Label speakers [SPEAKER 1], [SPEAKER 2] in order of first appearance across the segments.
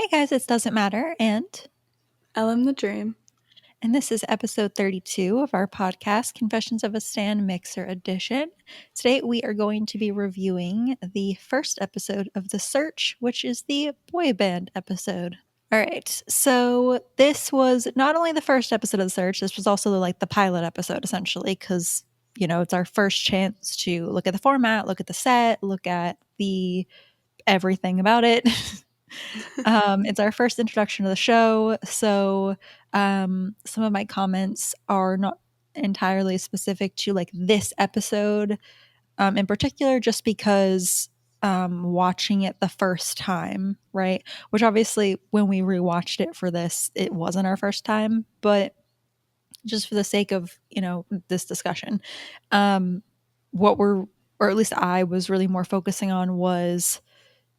[SPEAKER 1] Hey guys, it doesn't matter,
[SPEAKER 2] LM the Dream.
[SPEAKER 1] and this is episode 32 of our podcast, Confessions of a Stan Mixer Edition. Today we are going to be reviewing the first episode of The Search, which is the boy band episode. All right, so this was not only the first episode of The Search, this was also like the pilot episode essentially, because it's our first chance to look at the format, look at the set, look at the everything about it. It's our first introduction to the show, so some of my comments are not entirely specific to like this episode in particular, just because watching it the first time, right? Which obviously, when we rewatched it for this, it wasn't our first time, but just for the sake of this discussion, what we're or at least I was really more focusing on was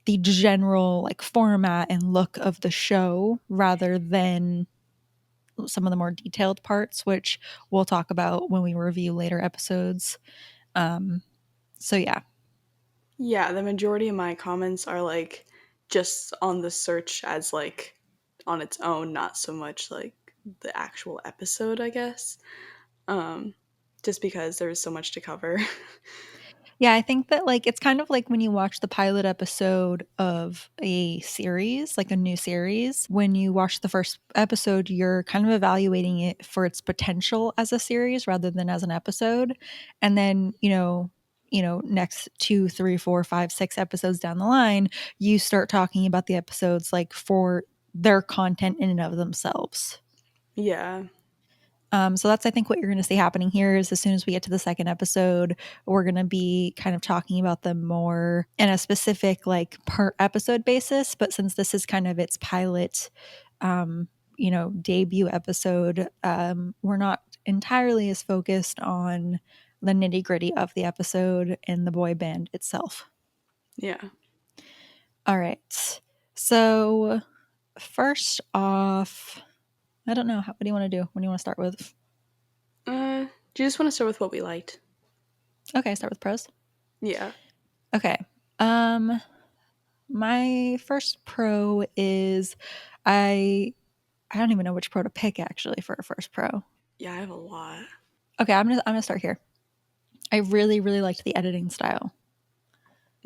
[SPEAKER 1] the general like format and look of the show rather than some of the more detailed parts, which we'll talk about when we review later episodes. So yeah.
[SPEAKER 2] Yeah, the majority of my comments are like just on the search as like on its own, not so much like the actual episode, I guess. Um, just because there's so much to cover.
[SPEAKER 1] Yeah, I think that like it's kind of like when you watch the pilot episode of a series, like a new series. When you watch the first episode, you're kind of evaluating it for its potential as a series rather than as an episode. And then, next 2, 3, 4, 5, 6 episodes down the line, you start talking about the episodes like for their content in and of themselves.
[SPEAKER 2] Yeah.
[SPEAKER 1] So that's, I think, what you're going to see happening here is as soon as we get to the second episode, we're going to be kind of talking about them more in a specific, like, per episode basis. But since this is kind of its pilot, debut episode, we're not entirely as focused on the nitty gritty of the episode and the boy band itself.
[SPEAKER 2] Yeah.
[SPEAKER 1] All right. So, first off, I don't know. What do you want to do? What do you want to start with?
[SPEAKER 2] Do you just want to start with what we liked?
[SPEAKER 1] Okay, start with pros.
[SPEAKER 2] Yeah.
[SPEAKER 1] Okay. Um my first pro is I don't even know which pro to pick actually for a first pro.
[SPEAKER 2] Yeah, I have a lot.
[SPEAKER 1] Okay, I'm gonna start here. I really, really liked the editing style.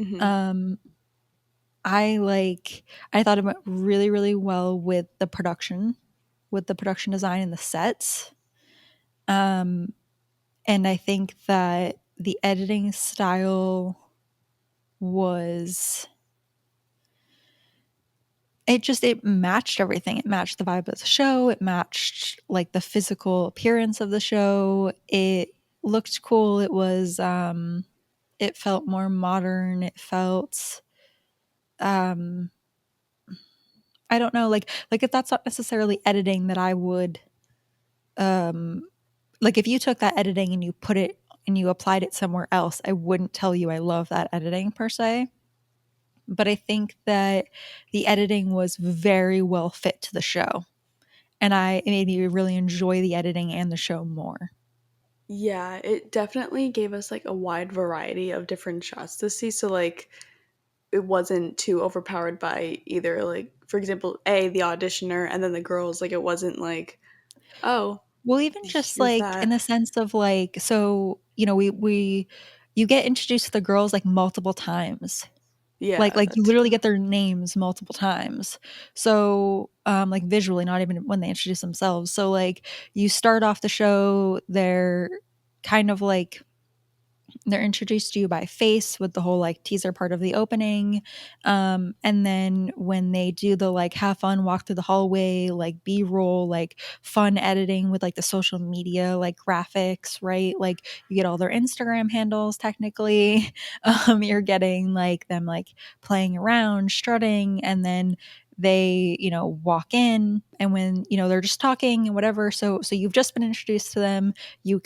[SPEAKER 2] Mm-hmm.
[SPEAKER 1] Um I thought it went really, really well with the production design and the sets. Um and I think that the editing style was it matched everything. It matched the vibe of the show. It matched like the physical appearance of the show. It looked cool. It felt more modern. It felt um I don't know, like if that's not necessarily editing that I would like if you took that editing and you put it and you applied it somewhere else, I wouldn't tell you I love that editing per se. But I think that the editing was very well fit to the show. And it made me really enjoy the editing and the show more.
[SPEAKER 2] Yeah, it definitely gave us like a wide variety of different shots to see. So like it wasn't too overpowered by either like for example the auditioner and then the girls, like it wasn't like, oh,
[SPEAKER 1] Well, even just
[SPEAKER 2] here's
[SPEAKER 1] like in
[SPEAKER 2] that.
[SPEAKER 1] the sense of like, so, we you get introduced to the girls like multiple times. Like
[SPEAKER 2] Yeah,
[SPEAKER 1] like
[SPEAKER 2] that
[SPEAKER 1] you literally
[SPEAKER 2] too.
[SPEAKER 1] get their names multiple times. So, like visually, not even when they introduce themselves. So like you start off the show, they're kind of like they're introduced to you by face with the whole like teaser part of the opening, and then when they do the like have fun walk through the hallway like b-roll like fun editing with like the social media like graphics, right? Like you get all their Instagram handles technically. You're getting like them like playing around strutting, and then they walk in, and when they're just talking and whatever, so you've just been introduced to them. You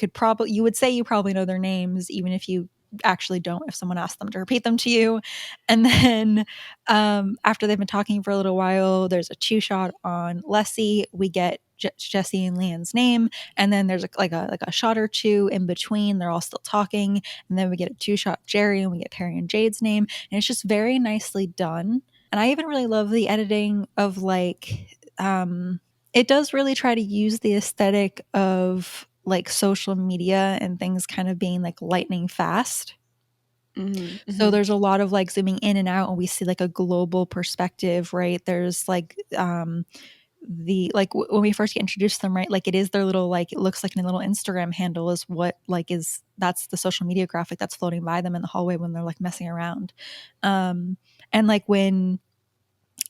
[SPEAKER 1] would say you probably know their names even if you actually don't, if someone asked them to repeat them to you. And then after they've been talking for a little while, there's a two shot on Leslie. We get Jesse and Leanne's name, and then there's like a shot or two in between. They're all still talking, and then we get a two shot of Jerry, and we get Terry and Jade's name, and it's just very nicely done. And I even really love the editing of like it does really try to use the aesthetic of like social media and things kind of being like lightning fast.
[SPEAKER 2] Mm-hmm,
[SPEAKER 1] So
[SPEAKER 2] mm-hmm.
[SPEAKER 1] there's a lot of like zooming in and out and we see like a global perspective, right? There's like the like when we first get introduced to them, right, like it is their little like it looks like a little Instagram handle is what like is that's the social media graphic that's floating by them in the hallway when they're like messing around. And like when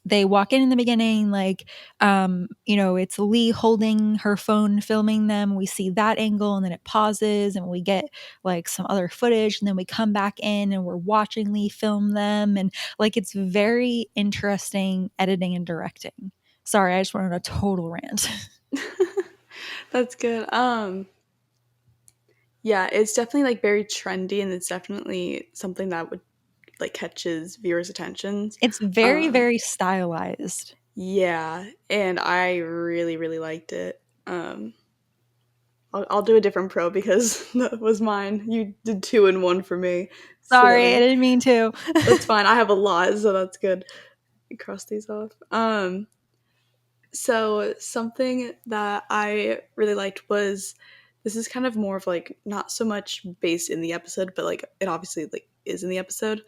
[SPEAKER 1] they walk in the beginning, like you know, it's Lee holding her phone filming them, we see that angle and then it pauses and we get like some other footage and then we come back in and we're watching Lee film them, and like it's very interesting editing and directing. Sorry, I just went on a total rant.
[SPEAKER 2] That's good. Yeah, it's definitely like very trendy, and it's definitely something that would like catches viewers' attentions.
[SPEAKER 1] It's very
[SPEAKER 2] Um,
[SPEAKER 1] very stylized.
[SPEAKER 2] yeah, and I really really liked it. I'll do a different pro because that was mine. You did two in one for me,
[SPEAKER 1] Sorry, I
[SPEAKER 2] so
[SPEAKER 1] didn't mean to.
[SPEAKER 2] that's fine. I have a lot, so that's good. Cross these off. So something that I really liked was this is kind of more of like not so much based in the episode, but like it obviously like is in the episode.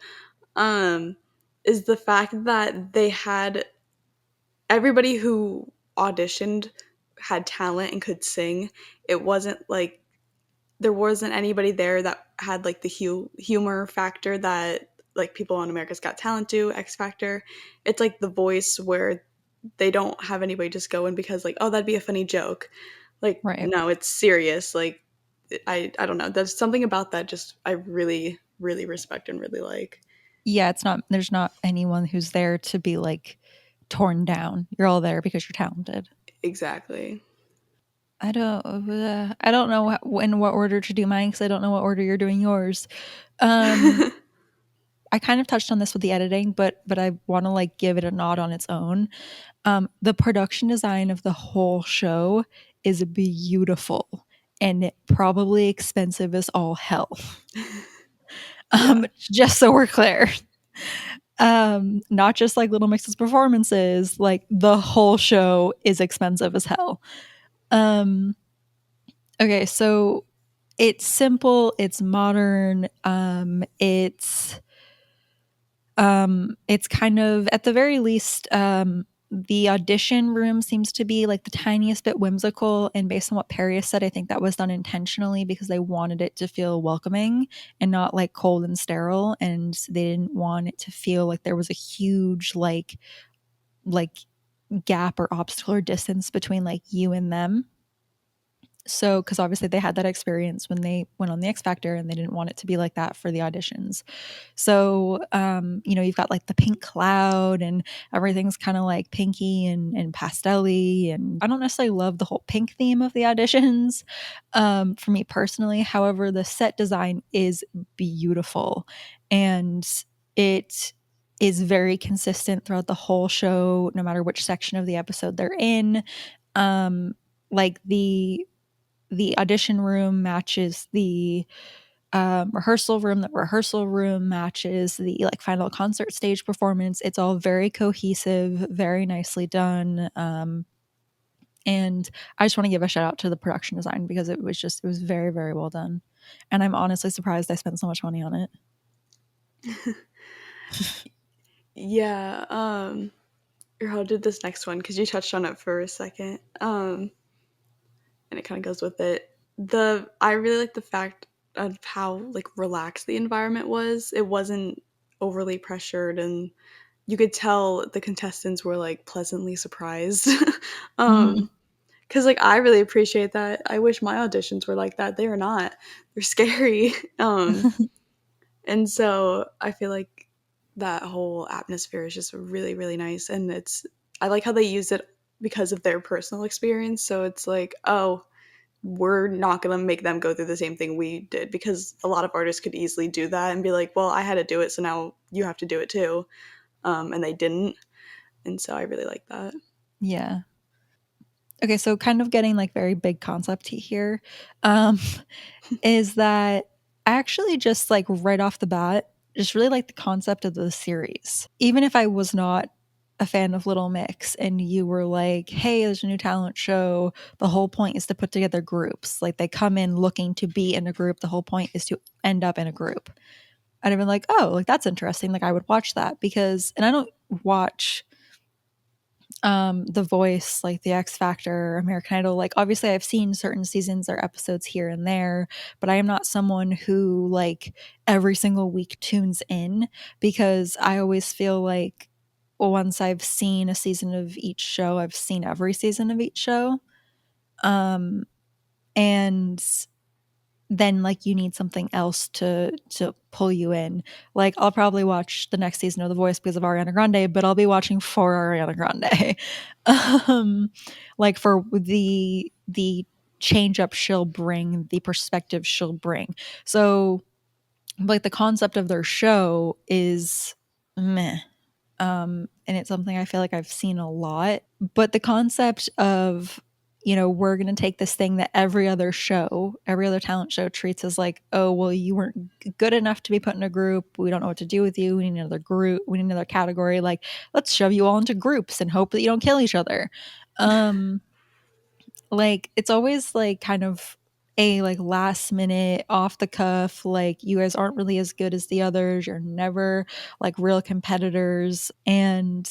[SPEAKER 2] Um, is the fact that they had everybody who auditioned had talent and could sing. It wasn't like there wasn't anybody there that had like the humor factor that like people on America's Got Talent do, X Factor. It's like the voice where they don't have anybody just go in because like, oh, that'd be a funny joke. Like,
[SPEAKER 1] Right.
[SPEAKER 2] no, it's serious. Like I don't know. There's something about that just I really, really respect and really like.
[SPEAKER 1] Yeah, it's not there's not anyone who's there to be like torn down. You're all there because you're talented.
[SPEAKER 2] Exactly.
[SPEAKER 1] I don't know in what order to do mine because I don't know what order you're doing yours. Um, I kind of touched on this with the editing, but I want to like give it a nod on its own. The production design of the whole show is beautiful and probably expensive as all hell.
[SPEAKER 2] Yeah.
[SPEAKER 1] Just so we're clear. Not just like Little Mix's performances, like the whole show is expensive as hell. Um, okay, so it's simple, it's modern, it's kind of at the very least the audition room seems to be like the tiniest bit whimsical, and based on what Perry has said, I think that was done intentionally because they wanted it to feel welcoming and not like cold and sterile, and they didn't want it to feel like there was a huge like gap or obstacle or distance between like you and them. So, because obviously they had that experience when they went on the X Factor and they didn't want it to be like that for the auditions. So, you know, you've got like the pink cloud and everything's kind of like pinky and pastel-y. And I don't necessarily love the whole pink theme of the auditions for me personally. However, the set design is beautiful and it is very consistent throughout the whole show, no matter which section of the episode they're in. Um, like the audition room matches the rehearsal room, the rehearsal room matches the like final concert stage performance. It's all very cohesive, very nicely done. And I just want to give a shout out to the production design because it was very very well done, and I'm honestly surprised I spent so much money on it.
[SPEAKER 2] Yeah. Or how did this next one? Because you touched on it for a second. And it kind of goes with it. The I really like the fact of how like relaxed the environment was. It wasn't overly pressured, and you could tell the contestants were like pleasantly surprised.
[SPEAKER 1] Mm.
[SPEAKER 2] Because like I really appreciate that. I wish my auditions were like that. They are not. They're scary. And so I feel like that whole atmosphere is just really really nice, and it's I like how they use it because of their personal experience. So it's like, oh, we're not going to make them go through the same thing we did, because a lot of artists could easily do that and be like, well, I had to do it, so now you have to do it too. And they didn't. And so I really like that.
[SPEAKER 1] Yeah. Okay, so kind of getting like very big concept here, um, is that actually just like right off the bat, just really like the concept of the series. Even if I was not a fan of Little Mix and you were like, hey, there's a new talent show, the whole point is to put together groups. Like they come in looking to be in a group. The whole point is to end up in a group. I'd have been like, oh, like that's interesting. Like I would watch that because, and I don't watch The Voice, like The X Factor, American Idol. Like obviously I've seen certain seasons or episodes here and there, but I am not someone who like every single week tunes in because I always feel like once I've seen a season of each show, I've seen every season of each show. Um and then like you need something else to pull you in. Like I'll probably watch the next season of The Voice because of Ariana Grande, but I'll be watching for Ariana Grande. um, like for the change up she'll bring, the perspective she'll bring. So like the concept of their show is meh. And it's something I feel like I've seen a lot. But the concept of, you know, we're going to take this thing that every other show, every other talent show treats as like, oh, well, you weren't good enough to be put in a group. We don't know what to do with you. We need another group. We need another category. Like, let's shove you all into groups and hope that you don't kill each other. Um, like it's always like kind of a like last minute off the cuff, like you guys aren't really as good as the others, you're never like real competitors. And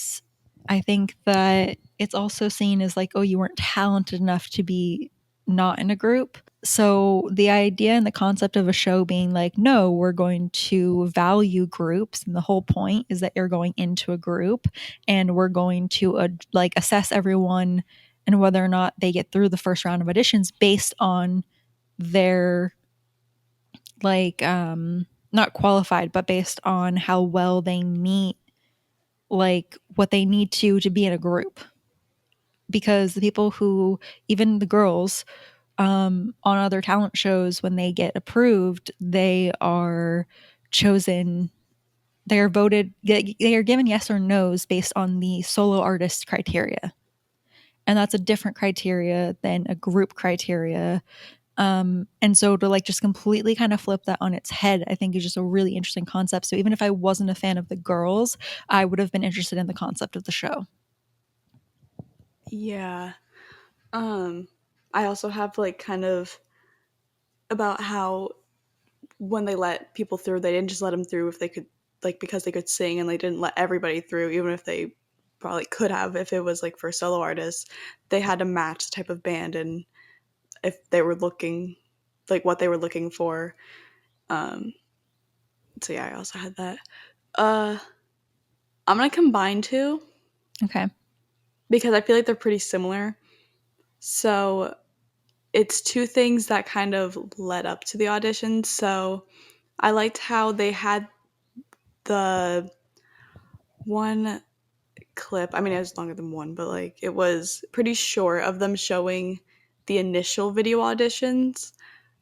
[SPEAKER 1] I think that it's also seen as like, oh, you weren't talented enough to be not in a group. So the idea and the concept of a show being like, no, we're going to value groups, and the whole point is that you're going into a group and we're going to like assess everyone and whether or not they get through the first round of auditions based on their like not qualified, but based on how well they meet like what they need to be in a group. Because the people who, even the girls on other talent shows, when they get approved, they are chosen, they are voted, they are given yes or no's based on the solo artist criteria. And that's a different criteria than a group criteria. And so to like just completely kind of flip that on its head, I think is just a really interesting concept. So even if I wasn't a fan of the girls, I would have been interested in the concept of the show.
[SPEAKER 2] Yeah. Um, I also have like kind of about how when they let people through, they didn't just let them through if they could, like because they could sing, and they didn't let everybody through, even if they probably could have if it was like for solo artists. They had to match the type of band and if they were looking like what they were looking for. Um, so yeah, I also had that. Uh, I'm gonna combine two
[SPEAKER 1] Okay.
[SPEAKER 2] because I feel like they're pretty similar. So it's two things that kind of led up to the audition. So I liked how they had the one clip. I mean, it was longer than one, but like it was pretty short of them showing the initial video auditions.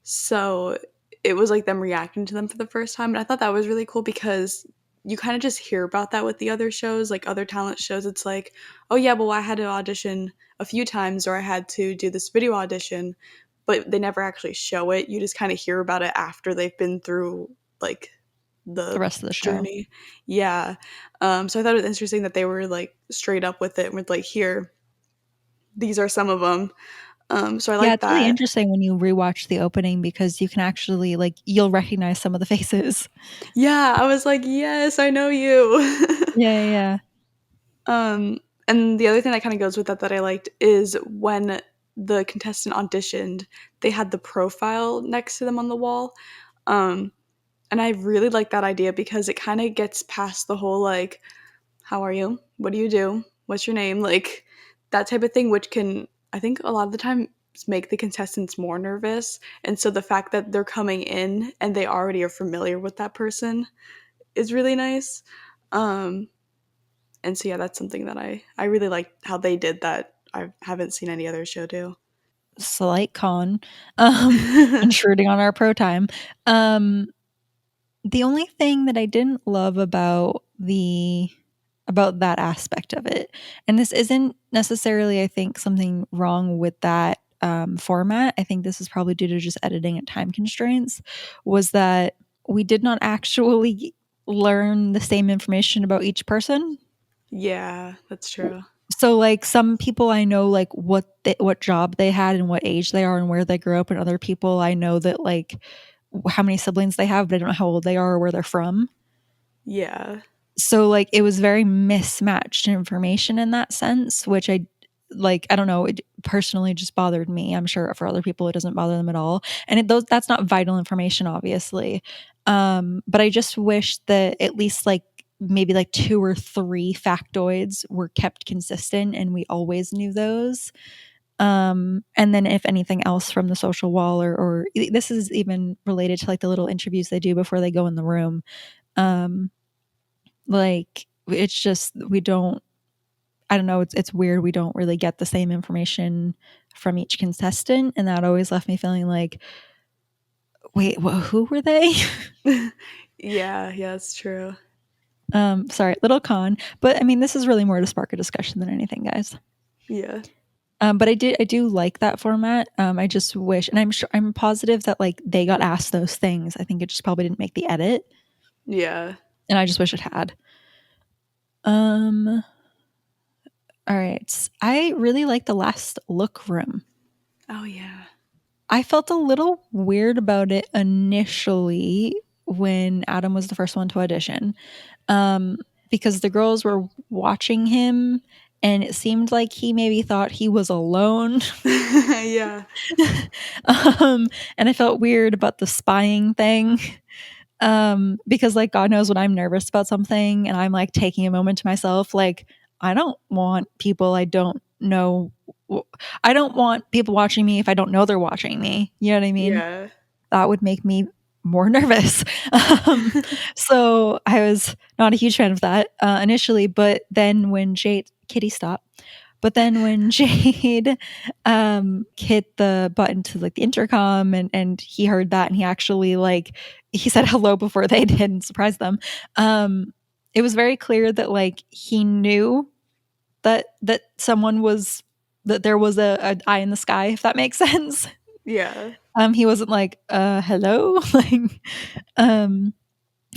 [SPEAKER 2] So it was like them reacting to them for the first time. And I thought that was really cool because you kind of just hear about that with the other shows, like other talent shows. It's like, oh, yeah, well, I had to audition a few times or I had to do this video audition, but they never actually show it. You just kind of hear about it after they've been through like
[SPEAKER 1] The
[SPEAKER 2] the
[SPEAKER 1] rest of the show.
[SPEAKER 2] journey. Yeah. So I thought it was interesting that they were like straight up with it and with like, here, these are some of them. So I
[SPEAKER 1] Yeah,
[SPEAKER 2] like
[SPEAKER 1] it's really
[SPEAKER 2] that.
[SPEAKER 1] interesting when you rewatch the opening because you can actually like you'll recognize some of the faces.
[SPEAKER 2] Yeah, I was like, "Yes, I know you."
[SPEAKER 1] Yeah, yeah, yeah.
[SPEAKER 2] Um, and the other thing that kinda goes with that that I liked is when the contestant auditioned, they had the profile next to them on the wall, um, and I really like that idea because it kinda gets past the whole, like, "How are you? What do you do? What's your name?" Like, that type of thing, which can, I think a lot of the time, make the contestants more nervous, and so the fact that they're coming in and they already are familiar with that person is really nice. Um, and so yeah, that's something that I really like how they did that. I haven't seen any other show do.
[SPEAKER 1] Slight con. Intruding on our pro time. Um the only thing that I didn't love about that aspect of it, and this isn't necessarily, I think, something wrong with that format. I think this is probably due to just editing and time constraints. Was that we did not actually. learn the same information about each person.
[SPEAKER 2] Yeah, that's true.
[SPEAKER 1] So like some people I know like what job they had and what age they are and where they grew up, and other people I know that like how many siblings they have, but I don't know how old they are or where they're from.
[SPEAKER 2] Yeah.
[SPEAKER 1] So like it was very mismatched information in that sense, which I like. I don't know, it personally just bothered me. I'm sure for other people it doesn't bother them at all, and that's not vital information, obviously. But I just wish that at least like maybe like two or three factoids were kept consistent and we always knew those. And then if anything else from the social wall, or this is even related to like the little interviews they do before they go in the room. um like it's just we don't, I don't know, it's weird, we don't really get the same information from each contestant, and that always left me feeling like, wait, who were they?
[SPEAKER 2] Yeah, yeah, it's true.
[SPEAKER 1] Sorry, little con, but I mean this is really more to spark a discussion than anything, guys.
[SPEAKER 2] Yeah.
[SPEAKER 1] But I do like that format. I just wish, and I'm positive that like they got asked those things. I think it just probably didn't make the edit,
[SPEAKER 2] Yeah.
[SPEAKER 1] and I just wish it had. Um, all right, I really like the last look room.
[SPEAKER 2] Oh yeah.
[SPEAKER 1] I felt a little weird about it initially when Adam was the first one to audition, um, because the girls were watching him, and it seemed like he maybe thought he was alone.
[SPEAKER 2] Yeah.
[SPEAKER 1] And I felt weird about the spying thing. Because like God knows when I'm nervous about something and I'm like taking a moment to myself, like I don't want people I don't know. I don't want people watching me if I don't know they're watching me. You know what I mean?
[SPEAKER 2] Yeah.
[SPEAKER 1] That would make me more nervous. um, so I was not a huge fan of that initially, but then when Jade Kitty stopped. But then when Jade hit the button to like the intercom, and he heard that, and he actually like he said hello before they did and surprised them. It was very clear that like he knew that someone was, that there was a eye in the sky, if that makes sense.
[SPEAKER 2] Yeah.
[SPEAKER 1] He wasn't like hello like um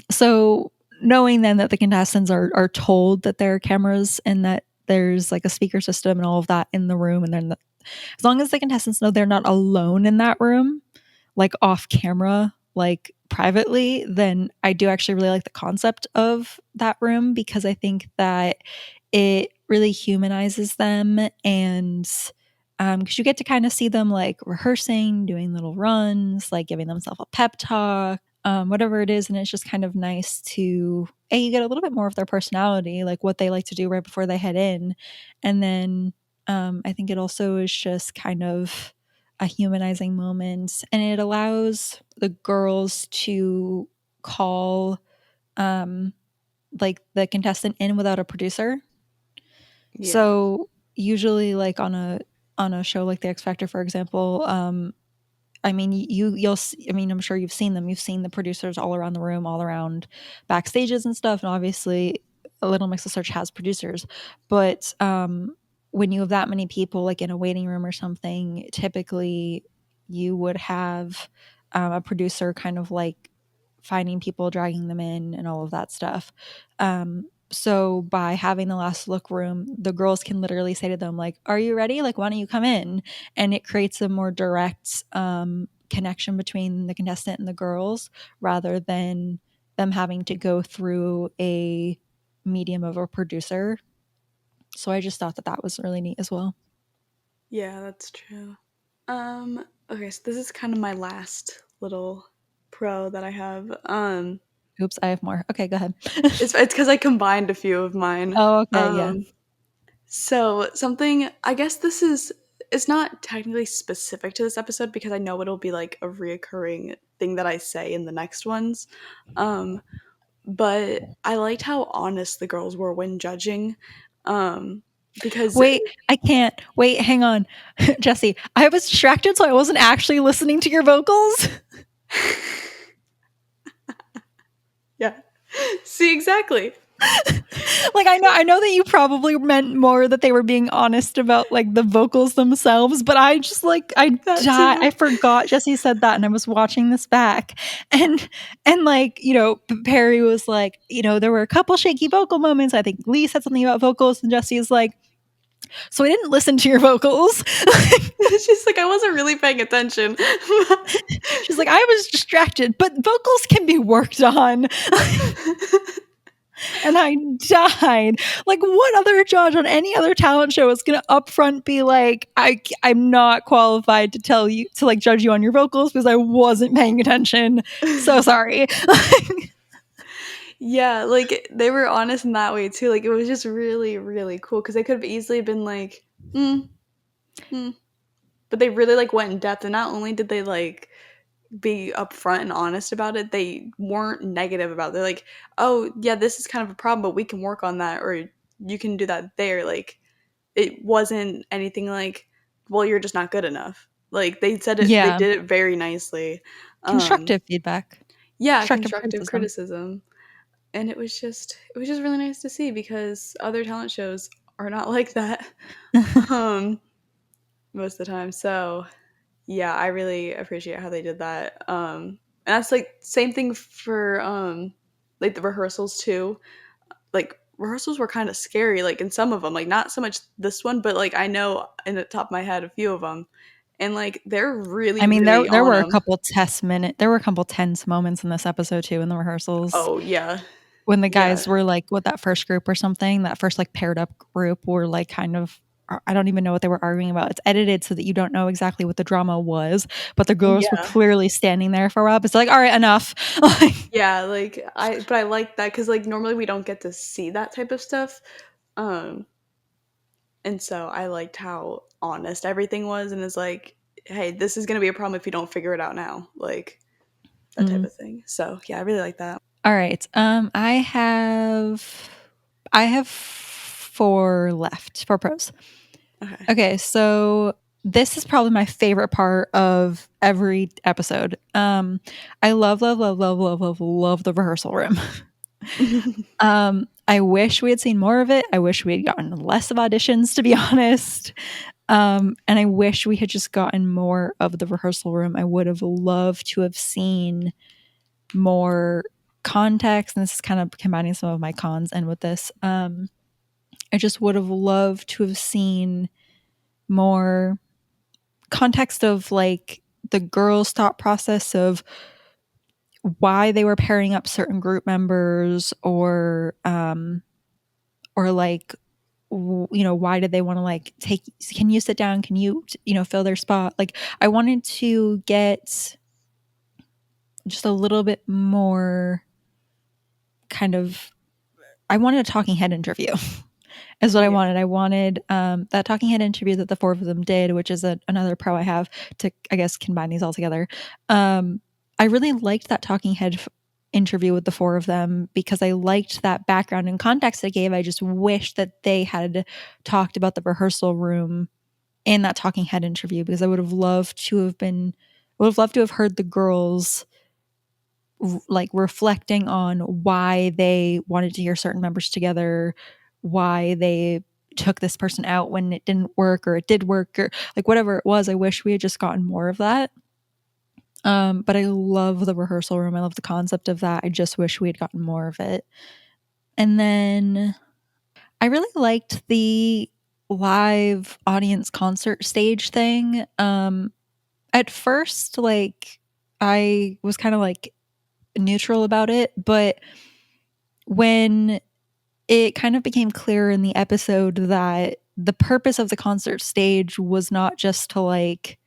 [SPEAKER 1] so knowing then that the contestants are told that there are cameras and that there's like a speaker system and all of that in the room, and then as long as the contestants know they're not alone in that room, like off camera, like privately, then I do actually really like the concept of that room, because I think that it really humanizes them. And because you get to kind of see them like rehearsing, doing little runs, like giving themselves a pep talk, whatever it is. And it's just kind of nice to, you get a little bit more of their personality, like what they like to do right before they head in. And then I think it also is just kind of a humanizing moment, and it allows the girls to call um, like the contestant in without a producer.
[SPEAKER 2] Yeah.
[SPEAKER 1] So usually, like on a show like The X Factor, for example, I mean, I mean, I'm sure you've seen them. You've seen the producers all around the room, all around backstages and stuff. And obviously, a Little Mix of Search has producers. But when you have that many people, like in a waiting room or something, typically you would have a producer kind of like finding people, dragging them in, and all of that stuff. So by having the last look room, the girls can literally say to them, like, "Are you ready? Like, why don't you come in?" And it creates a more direct connection between the contestant and the girls, rather than them having to go through a medium of a producer. So I just thought that that was really neat as well.
[SPEAKER 2] Yeah, that's true. Okay, so this is kind of my last little pro that I have.
[SPEAKER 1] Oops, I have more. Okay, go ahead.
[SPEAKER 2] It's because I combined a few of mine.
[SPEAKER 1] Oh, okay, yeah.
[SPEAKER 2] So something, I guess this is, it's not technically specific to this episode because I know it'll be like a reoccurring thing that I say in the next ones. Um, but I liked how honest the girls were when judging. Um, because
[SPEAKER 1] Wait, I can't. Wait, hang on. Jesse, I was distracted, so I wasn't actually listening to your vocals.
[SPEAKER 2] yeah. See, exactly.
[SPEAKER 1] Like I know that you probably meant more that they were being honest about like the vocals themselves, but I just like I
[SPEAKER 2] That
[SPEAKER 1] died.
[SPEAKER 2] too.
[SPEAKER 1] I forgot Jesse said that, and I was watching this back, and like Perry was like, there were a couple shaky vocal moments. I think Lee said something about vocals, and Jesse is like, so I didn't listen to your vocals.
[SPEAKER 2] She's like, I wasn't really paying attention.
[SPEAKER 1] She's like, I was distracted, but vocals can be worked on. And I died. Like, what other judge on any other talent show is going to upfront be like, I'm not qualified to tell you to like judge you on your vocals because I wasn't paying attention. So sorry.
[SPEAKER 2] Yeah, like they were honest in that way too. Like it was just really, really cool because they could have easily been like, mm, mm. But they really like went in depth, and not only did they like be upfront and honest about it, they weren't negative about it. They're like, oh yeah, this is kind of a problem, but we can work on that, or you can do that there. Like it wasn't anything like, well, you're just not good enough. Like they said it, they
[SPEAKER 1] Yeah.
[SPEAKER 2] did it very nicely. Um,
[SPEAKER 1] Constructive feedback,
[SPEAKER 2] yeah,
[SPEAKER 1] constructive
[SPEAKER 2] constructive
[SPEAKER 1] criticism.
[SPEAKER 2] criticism. And it was just really nice to see because other talent shows are not like that um most of the time. So yeah, I really appreciate how they did that. And that's like same thing for like the rehearsals too. Like rehearsals were kind of scary, like in some of them, like not so much this one, but like I know in the top of my head a few of them, and like they're
[SPEAKER 1] I
[SPEAKER 2] really
[SPEAKER 1] mean, there
[SPEAKER 2] really
[SPEAKER 1] there
[SPEAKER 2] on
[SPEAKER 1] were a
[SPEAKER 2] them.
[SPEAKER 1] couple there were a couple tense moments in this episode too in the rehearsals.
[SPEAKER 2] Oh yeah,
[SPEAKER 1] When the
[SPEAKER 2] yeah,
[SPEAKER 1] guys were like with that first group or something, that first like paired up group were like kind of, I don't even know what they were arguing about. It's edited so that you don't know exactly what the drama was, but the girls were
[SPEAKER 2] yeah.
[SPEAKER 1] clearly standing there for a while. It's like, all right, enough. Like,
[SPEAKER 2] Yeah, like but I like that because like normally we don't get to see that type of stuff. Um, and so I liked how honest everything was, and it's like, hey, this is gonna be a problem if you don't figure it out now, like that type
[SPEAKER 1] mm.
[SPEAKER 2] of thing. So yeah, I really like that.
[SPEAKER 1] All right. I have four left, four pros.
[SPEAKER 2] Okay.
[SPEAKER 1] Okay, so this is probably my favorite part of every episode. I love, love, love, love, love, love, love the rehearsal room. I wish we had seen more of it. I wish we had gotten less of auditions, to be honest. And I wish we had just gotten more of the rehearsal room. I would have loved to have seen more context. And this is kind of combining some of my cons and with this. I just would have loved to have seen more context of like the girls' thought process of why they were pairing up certain group members or like why did they want to like take, can you sit down, can you fill their spot. Like I wanted to get just a little bit more kind of, I wanted a talking head interview is what I
[SPEAKER 2] Yeah.
[SPEAKER 1] wanted. I wanted that talking head interview that the four of them did, which is another pro I have to, I guess, combine these all together. I really liked that talking head interview with the four of them because I liked that background and context it gave. I just wish that they had talked about the rehearsal room in that talking head interview because I would have loved to have heard the girls like reflecting on why they wanted to hear certain members together, why they took this person out when it didn't work or it did work or like whatever it was. I wish we had just gotten more of that. But I love the rehearsal room. I love the concept of that. I just wish we had gotten more of it. And then I really liked the live audience concert stage thing. At first, like I was kind of like neutral about it, but when it kind of became clear in the episode that the purpose of the concert stage was not just to like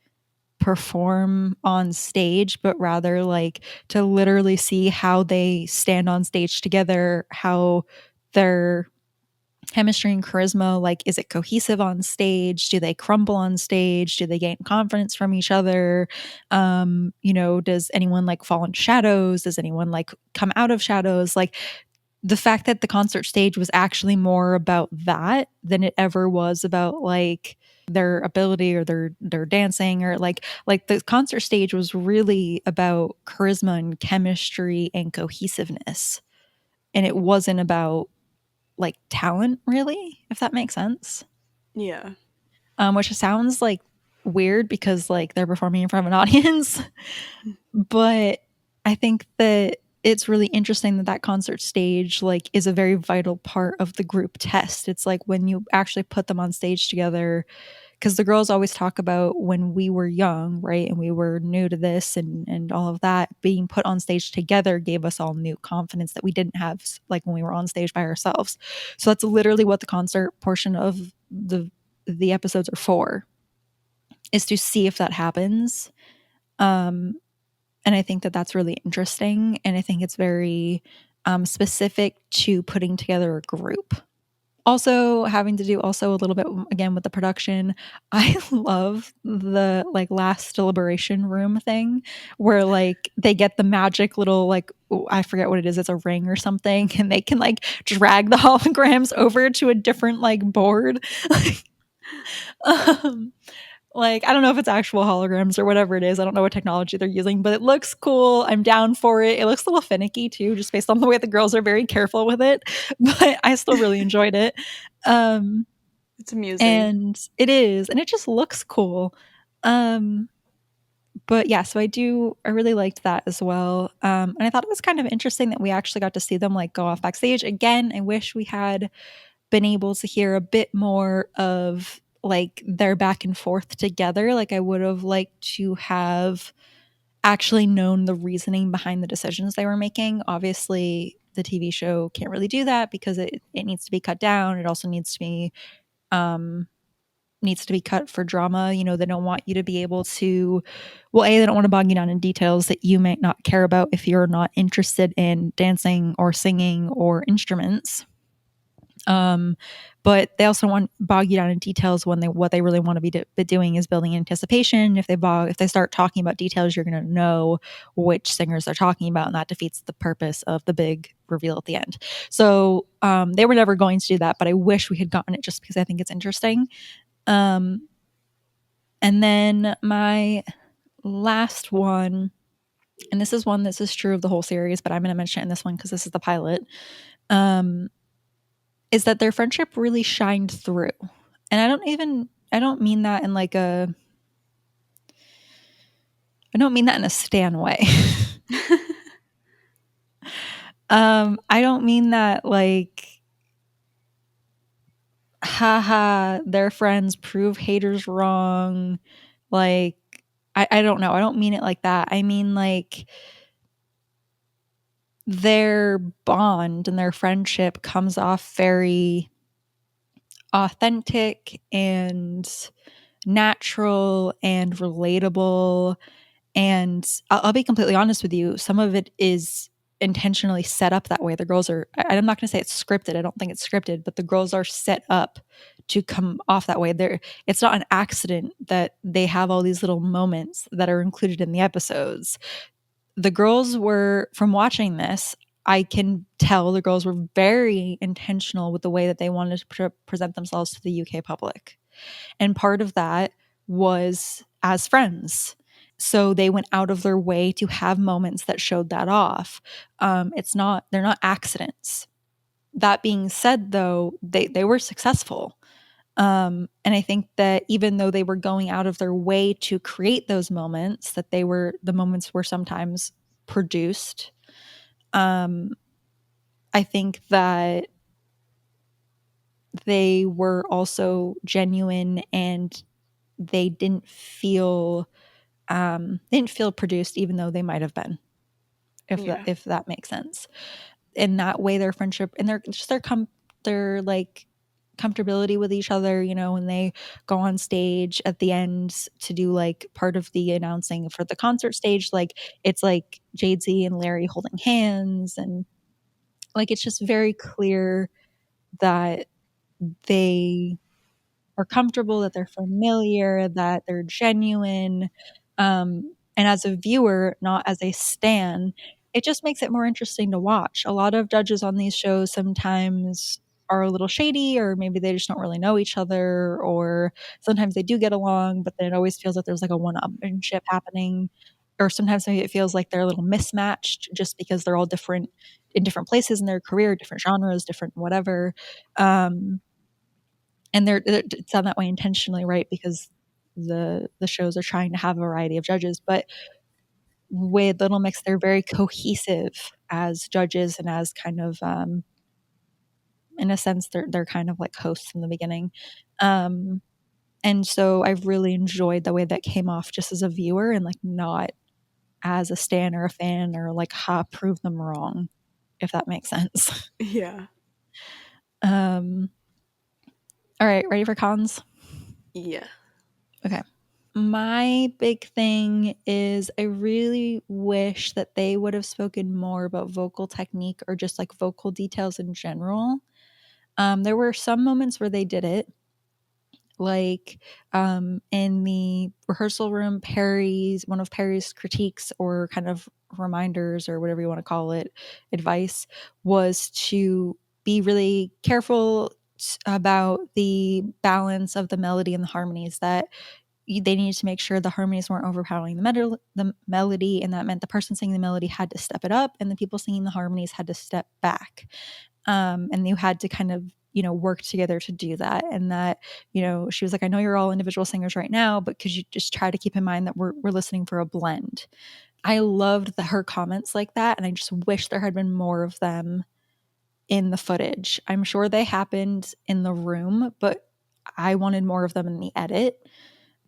[SPEAKER 1] perform on stage, but rather like to literally see how they stand on stage together, how their chemistry and charisma, like, is it cohesive on stage? Do they crumble on stage? Do they gain confidence from each other? Does anyone like fall in shadows? Does anyone like come out of shadows? Like the fact that the concert stage was actually more about that than it ever was about like their ability or their dancing or like the concert stage was really about charisma and chemistry and cohesiveness, and it wasn't about like talent, really, if that makes sense.
[SPEAKER 2] Yeah.
[SPEAKER 1] Which sounds like weird because like they're performing in front of an audience, but I think that it's really interesting that that concert stage like is a very vital part of the group test. It's like when you actually put them on stage together, because the girls always talk about when we were young, right, and we were new to this and all of that, being put on stage together gave us all new confidence that we didn't have like when we were on stage by ourselves. So that's literally what the concert portion of the episodes are for, is to see if that happens. um and I think that that's really interesting, and I think it's very specific to putting together a group. Also having to do also a little bit again with the production. I love the like last deliberation room thing where like they get the magic little like, I forget what it is, it's a ring or something, and they can like drag the holograms over to a different like board. um like, I don't know if it's actual holograms or whatever it is. I don't know what technology they're using, but it looks cool. I'm down for it. It looks a little finicky too, just based on the way the girls are very careful with it. But I still really enjoyed it. Um,
[SPEAKER 2] It's amusing.
[SPEAKER 1] and it is, and it just looks cool. Um, but yeah, so I really liked that as well. And I thought it was kind of interesting that we actually got to see them like go off backstage. Again, I wish we had been able to hear a bit more of like their back and forth together. Like I would have liked to have actually known the reasoning behind the decisions they were making. Obviously, the TV show can't really do that because it needs to be cut down. It also um needs to be cut for drama. You know, they don't want you to be able to, well, A, they don't want to bog you down in details that you might not care about if you're not interested in dancing or singing or instruments. Um, but they also want bog you down in details when they what they really want to be doing is building anticipation. If they start talking about details, you're going to know which singers they're talking about, and that defeats the purpose of the big reveal at the end. So they were never going to do that, but I wish we had gotten it just because I think it's interesting. Um, and then my last one, and this is one this is true of the whole series, but I'm going to mention it in this one because this is the pilot. Um, is that their friendship really shined through. And I don't mean that in like a I don't mean that in a stan way. I don't mean that like haha, their friends prove haters wrong. Like I don't know. I don't mean it like that. I mean like their bond and their friendship comes off very authentic and natural and relatable. And I'll be completely honest with you, some of it is intentionally set up that way. The girls are, I'm not going to say it's scripted. I don't think it's scripted, but the girls are set up to come off that way. It's not an accident that they have all these little moments that are included in the episodes. The girls were, from watching this, I can tell the girls were very intentional with the way that they wanted to present themselves to the UK public. And part of that was as friends. So they went out of their way to have moments that showed that off. They're not accidents. That being said, though, they were successful. And I think that even though they were going out of their way to create those moments, that the moments were sometimes produced. Um, I think that they were also genuine, and they didn't feel produced, even though they might have been,
[SPEAKER 2] Yeah.
[SPEAKER 1] if that makes sense. In that way, their friendship and their like comfortability with each other, you know, when they go on stage at the end to do like part of the announcing for the concert stage, like it's like JZ and Larry holding hands, and like it's just very clear that they are comfortable, that they're familiar, that they're genuine. And as a viewer, not as a stan, it just makes it more interesting to watch. A lot of judges on these shows sometimes are a little shady, or maybe they just don't really know each other, or sometimes they do get along, but then it always feels like there's like a one-upmanship happening. Or sometimes maybe it feels like they're a little mismatched just because they're all different in different places in their career, different genres, different whatever. Um, and it's done that way intentionally, right? Because the shows are trying to have a variety of judges. But with Little Mix, they're very cohesive as judges and as kind of in a sense they're kind of like hosts in the beginning. Um, and so I've really enjoyed the way that came off just as a viewer and like not as a stan or a fan or like ha prove them wrong, if that makes sense.
[SPEAKER 2] Yeah.
[SPEAKER 1] um all right, ready for cons?
[SPEAKER 2] Yeah.
[SPEAKER 1] Okay. My big thing is I really wish that they would have spoken more about vocal technique or just like vocal details in general. There were some moments where they did it, like in the rehearsal room, one of Perry's critiques or kind of reminders or whatever you want to call it, advice was to be really careful about the balance of the melody and the harmonies, that they needed to make sure the harmonies weren't overpowering the melody, and that meant the person singing the melody had to step it up and the people singing the harmonies had to step back. And you had to kind of work together to do that. And that she was like, I know you're all individual singers right now, but could you just try to keep in mind that we're listening for a blend. I loved her comments like that, and I just wish there had been more of them in the footage. I'm sure they happened in the room, but I wanted more of them in the edit,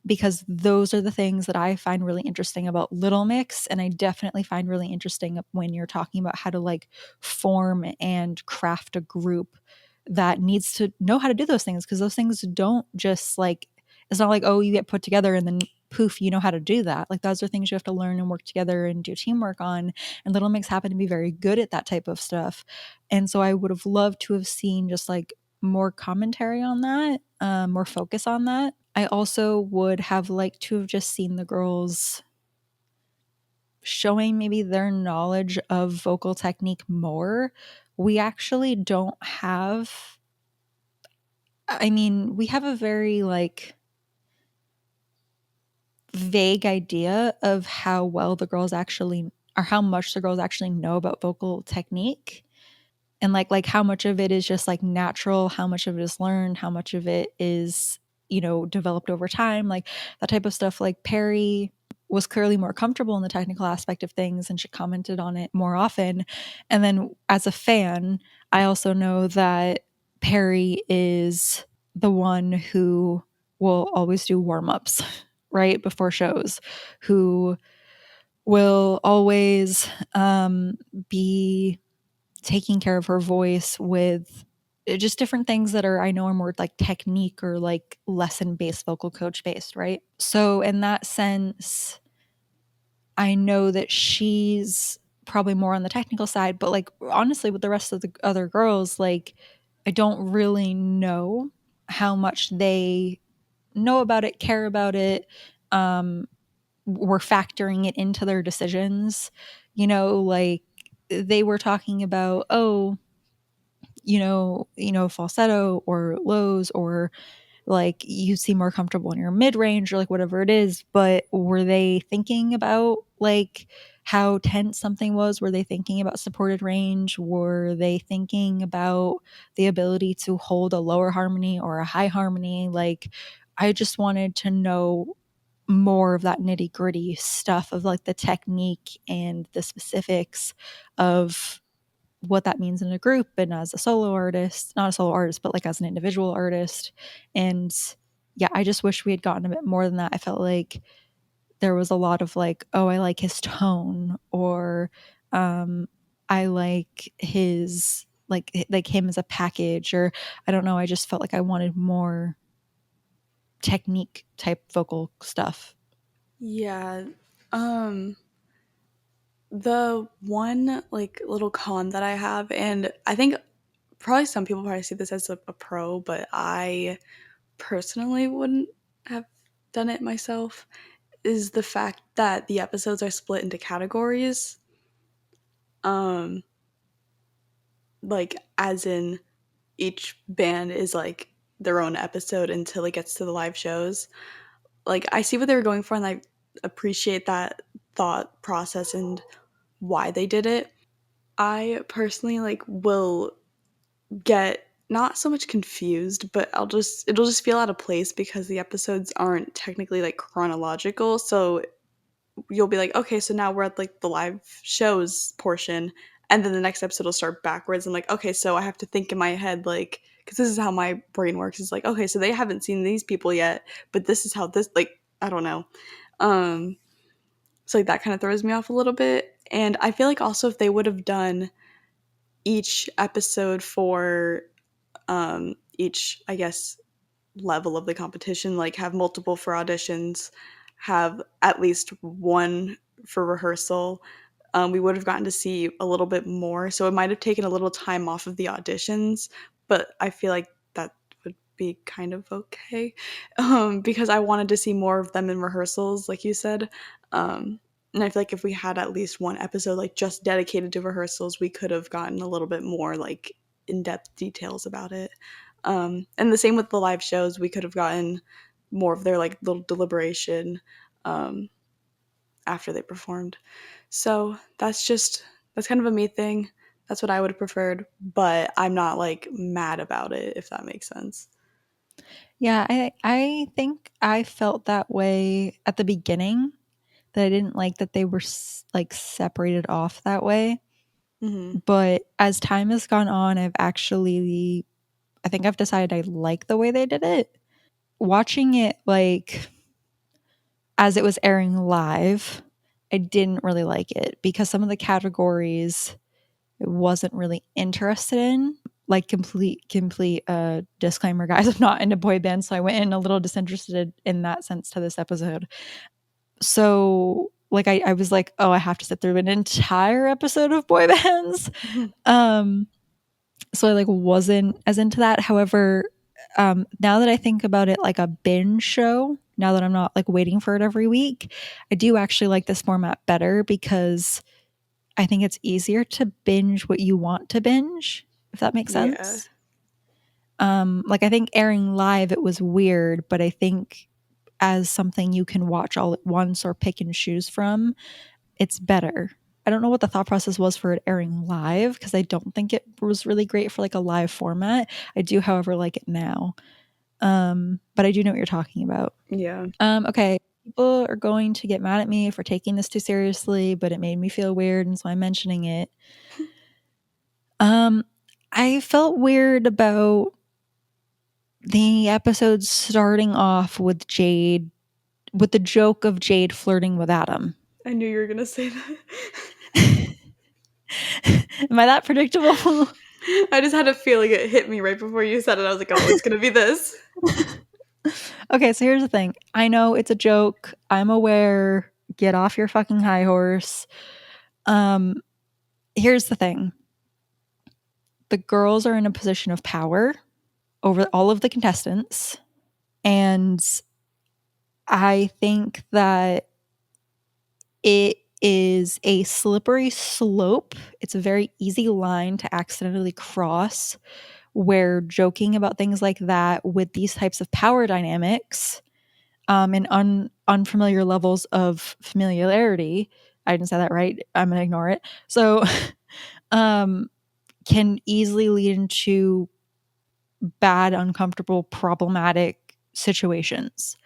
[SPEAKER 1] because those are the things that I find really interesting about Little Mix. And I definitely find really interesting when you're talking about how to like form and craft a group that needs to know how to do those things. Because those things don't just like, it's not like, oh, you get put together and then poof, you know how to do that. Like those are things you have to learn and work together and do teamwork on. And Little Mix happen to be very good at that type of stuff. And so I would have loved to have seen just like more commentary on that, more focus on that. I also would have liked to have just seen the girls showing maybe their knowledge of vocal technique more. We actually don't have, I mean, we have a very like vague idea of how well the girls actually, or how much the girls actually know about vocal technique. And like how much of it is just like natural, how much of it is learned, how much of it is developed over time, like that type of stuff. Like Perry was clearly more comfortable in the technical aspect of things, and she commented on it more often. And then as a fan, I also know that Perry is the one who will always do warm-ups right before shows, who will always be taking care of her voice with just different things that I know are more like technique or like lesson based, vocal coach based, right? So in that sense, I know that she's probably more on the technical side, but like honestly, with the rest of the other girls, like I don't really know how much they know about it, care about it, um, were factoring it into their decisions. Like they were talking about, oh, falsetto or lows, or like you seem more comfortable in your mid range or like whatever it is. But were they thinking about like how tense something was? Were they thinking about supported range? Were they thinking about the ability to hold a lower harmony or a high harmony? Like, I just wanted to know more of that nitty gritty stuff of like the technique and the specifics of what that means in a group and as a solo artist, not a solo artist, but like as an individual artist. And yeah, I just wish we had gotten a bit more than that. I felt like there was a lot of like, oh, I like his tone, or I like his like him as a package, or I don't know, I just felt like I wanted more technique type vocal stuff.
[SPEAKER 2] Yeah. Um the one like little con that I have, and I think probably some people probably see this as a pro, but I personally wouldn't have done it myself, is the fact that the episodes are split into categories. Um like as in each band is like their own episode until it gets to the live shows. Like I see what they were going for and I appreciate that thought process and why they did it. I personally like will get not so much confused, but it'll just feel out of place because the episodes aren't technically like chronological. So you'll be like, okay, so now we're at like the live shows portion, and then the next episode will start backwards. I'm like, okay, so I have to think in my head like, because this is how my brain works. It's like, okay, so they haven't seen these people yet, but this is how this like I don't know. Um, so like that kind of throws me off a little bit, and I feel like also if they would have done each episode for each, I guess, level of the competition, like have multiple for auditions, have at least one for rehearsal, we would have gotten to see a little bit more. So it might have taken a little time off of the auditions, but I feel like that would be kind of okay because I wanted to see more of them in rehearsals, like you said. And I feel like if we had at least one episode like just dedicated to rehearsals, we could have gotten a little bit more like in-depth details about it. And the same with the live shows, we could have gotten more of their like little deliberation um, after they performed. So that's kind of a me thing. That's what I would have preferred, but I'm not like mad about it if that makes sense.
[SPEAKER 1] Yeah, I think I felt that way at the beginning, that I didn't like that they were like separated off that way.
[SPEAKER 2] Hmm.
[SPEAKER 1] But as time has gone on, I think I've decided I like the way they did it. Watching it like as it was airing live, I didn't really like it because some of the categories I wasn't really interested in. Like complete disclaimer, guys. I'm not into boy bands, so I went in a little disinterested in that sense to this episode. So like I was like, oh, I have to sit through an entire episode of boy bands. Um, so I like wasn't as into that. However, now that I think about it like a binge show, now that I'm not like waiting for it every week, I do actually like this format better because I think it's easier to binge what you want to binge, if that makes
[SPEAKER 2] Yeah.
[SPEAKER 1] sense. Like I think airing live it was weird, but I think as something you can watch all at once or pick and choose from, it's better. I don't know what the thought process was for it airing live because I don't think it was really great for like a live format. I do, however, like it now. But I do know what you're talking about.
[SPEAKER 2] Yeah.
[SPEAKER 1] Okay, people are going to get mad at me for taking this too seriously, but it made me feel weird, and so I'm mentioning it. Um, I felt weird about the episode starting off with Jade, with the joke of Jade flirting with Adam.
[SPEAKER 2] I knew you were going to say that.
[SPEAKER 1] Am I that predictable?
[SPEAKER 2] I just had a feeling it hit me right before you said it. I was like, oh, it's going to be this.
[SPEAKER 1] Okay, so here's the thing. I know it's a joke. I'm aware. Get off your fucking high horse. Um, Here's the thing. The girls are in a position of power over all of the contestants. And I think that it is a slippery slope. It's a very easy line to accidentally cross where joking about things like that with these types of power dynamics and unfamiliar levels of familiarity. I didn't say that right. I'm going to ignore it. So, um, can easily lead into bad, uncomfortable, problematic situations.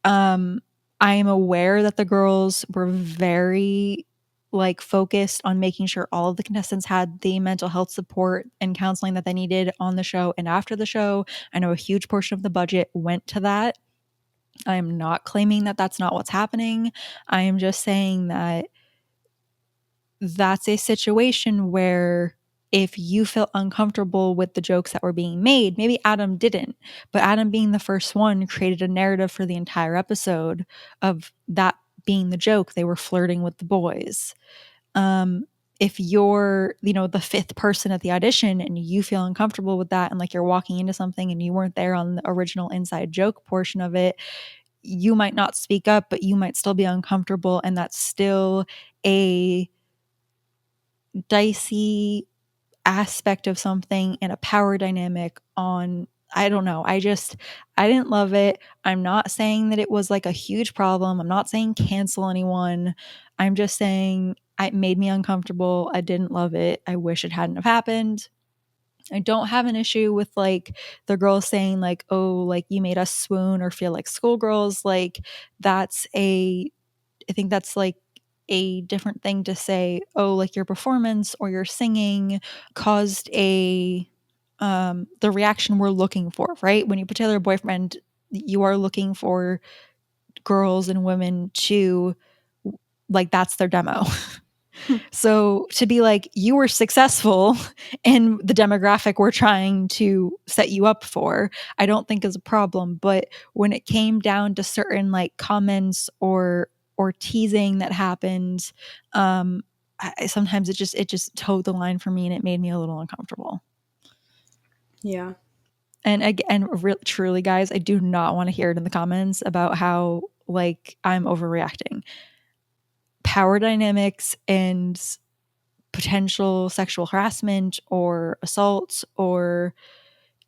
[SPEAKER 1] Um, I am aware that the girls were very like focused on making sure all of the contestants had the mental health support and counseling that they needed on the show and after the show. I know a huge portion of the budget went to that. I am not claiming that that's not what's happening. I am just saying that that's a situation where if you feel uncomfortable with the jokes that were being made, maybe Adam didn't, but Adam being the first one created a narrative for the entire episode of that being the joke. They were flirting with the boys. If you're, the fifth person at the audition and you feel uncomfortable with that and like you're walking into something and you weren't there on the original inside joke portion of it, you might not speak up, but you might still be uncomfortable. And that's still a dicey aspect of something and a power dynamic on. I don't know. I didn't love it. I'm not saying that it was like a huge problem. I'm not saying cancel anyone. I'm just saying It made me uncomfortable. I didn't love it. I wish it hadn't have happened. I don't have an issue with like the girls saying like, oh, like you made us swoon or feel like schoolgirls. Like that's I think that's like a different thing to say, oh, like your performance or your singing caused the reaction we're looking for, right? When you put together a boyfriend, you are looking for girls and women to like that's their demo. So to be like, you were successful in the demographic we're trying to set you up for, I don't think is a problem. But when it came down to certain like comments or teasing that happened, sometimes it just towed the line for me and it made me a little uncomfortable.
[SPEAKER 2] Yeah.
[SPEAKER 1] And again, truly, guys, I do not want to hear it in the comments about how like I'm overreacting. Power dynamics and potential sexual harassment or assaults or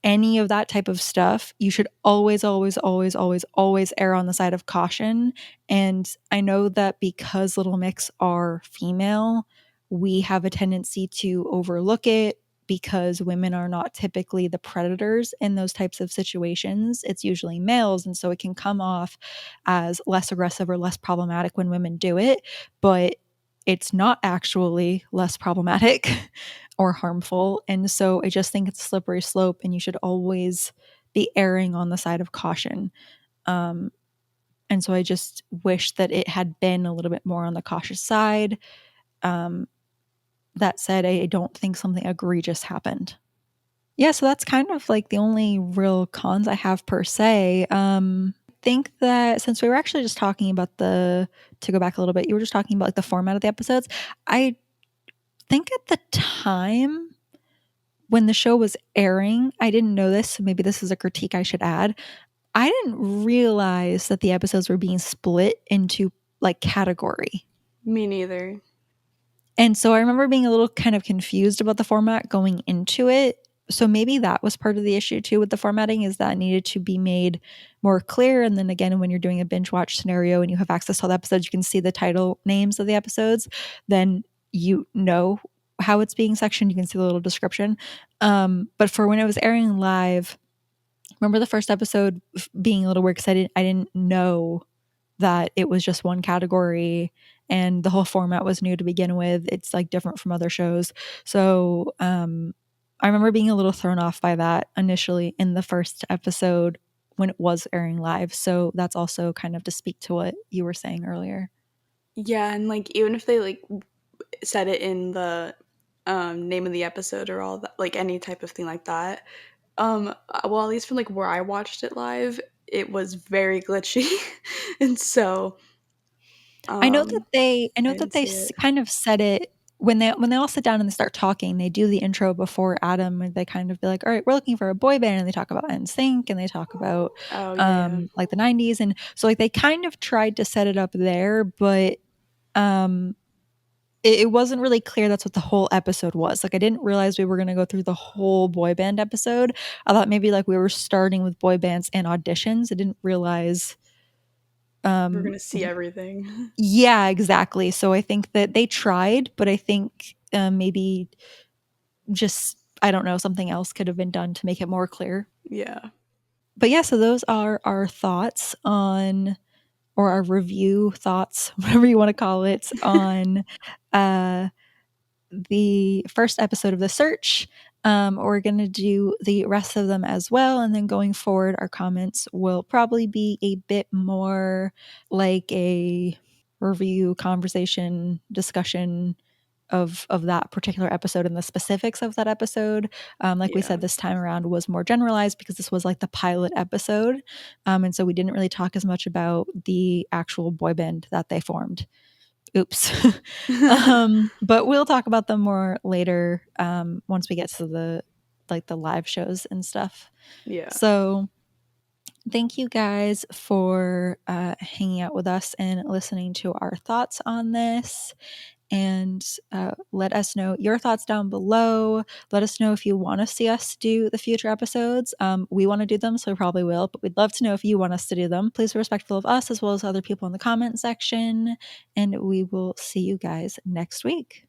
[SPEAKER 1] any of that type of stuff, you should always, always, always, always, always err on the side of caution. And I know that because Little Mix are female, we have a tendency to overlook it because women are not typically the predators in those types of situations. It's usually males. And so it can come off as less aggressive or less problematic when women do it. But it's not actually less problematic or harmful. And so I just think it's a slippery slope and you should always be erring on the side of caution. Um, and so I just wish that it had been a little bit more on the cautious side. Um, that said, I don't think something egregious happened. Yeah, so that's kind of like the only real cons I have per se. Think that since we were actually just talking about to go back a little bit, you were just talking about like the format of the episodes. I think at the time when the show was airing, I didn't know this, so maybe this is a critique I should add. I didn't realize that the episodes were being split into like category.
[SPEAKER 2] Me neither.
[SPEAKER 1] And so I remember being a little kind of confused about the format going into it. So maybe that was part of the issue too with the formatting, is that it needed to be made more clear. And then again, when you're doing a binge watch scenario and you have access to all the episodes, you can see the title names of the episodes, then you know how it's being sectioned. You can see the little description. But for when it was airing live, remember the first episode being a little weird because I didn't know that it was just one category and the whole format was new to begin with. It's like different from other shows. So I remember being a little thrown off by that initially in the first episode when it was airing live. So that's also kind of to speak to what you were saying earlier.
[SPEAKER 2] Yeah, and like even if they like said it in the name of the episode or all that, like any type of thing like that. Well, at least from like where I watched it live, it was very glitchy, and so
[SPEAKER 1] I
[SPEAKER 2] I
[SPEAKER 1] know that
[SPEAKER 2] didn't
[SPEAKER 1] they
[SPEAKER 2] see it.
[SPEAKER 1] kind of said it when they all sit down and they start talking. They do the intro before Adam, and they kind of be like, "All right, we're looking for a boy band," and they talk about NSYNC and they talk about
[SPEAKER 2] Oh yeah,
[SPEAKER 1] like the '90s, and so like they kind of tried to set it up there, but um, it wasn't really clear that's what the whole episode was. Like I didn't realize we were going to go through the whole boy band episode. I thought maybe like we were starting with boy bands and auditions. I didn't realize
[SPEAKER 2] we're
[SPEAKER 1] um
[SPEAKER 2] gonna see everything.
[SPEAKER 1] yeah, exactly. So I think that they tried, but I think maybe just, I don't know, something else could have been done to make it more clear.
[SPEAKER 2] Yeah.
[SPEAKER 1] But yeah, so those are our thoughts on, or our review thoughts, whatever you want to call it, on uh, the first episode of The Search. We're going to do the rest of them as well. And then going forward, our comments will probably be a bit more like a review, conversation, discussion of that particular episode and the specifics of that episode. Like we
[SPEAKER 2] Yeah.
[SPEAKER 1] said, this time around was more generalized because this was like the pilot episode. And so we didn't really talk as much about the actual boy band that they formed. Oops. But we'll talk about them more later once we get to the like the live shows and stuff.
[SPEAKER 2] Yeah.
[SPEAKER 1] So thank you guys for hanging out with us and listening to our thoughts on this. and let us know your thoughts down below. Let us know if you want to see us do the future episodes. We want to do them, so we probably will, but we'd love to know if you want us to do them. Please be respectful of us as well as other people in the comment section, and we will see you guys next week.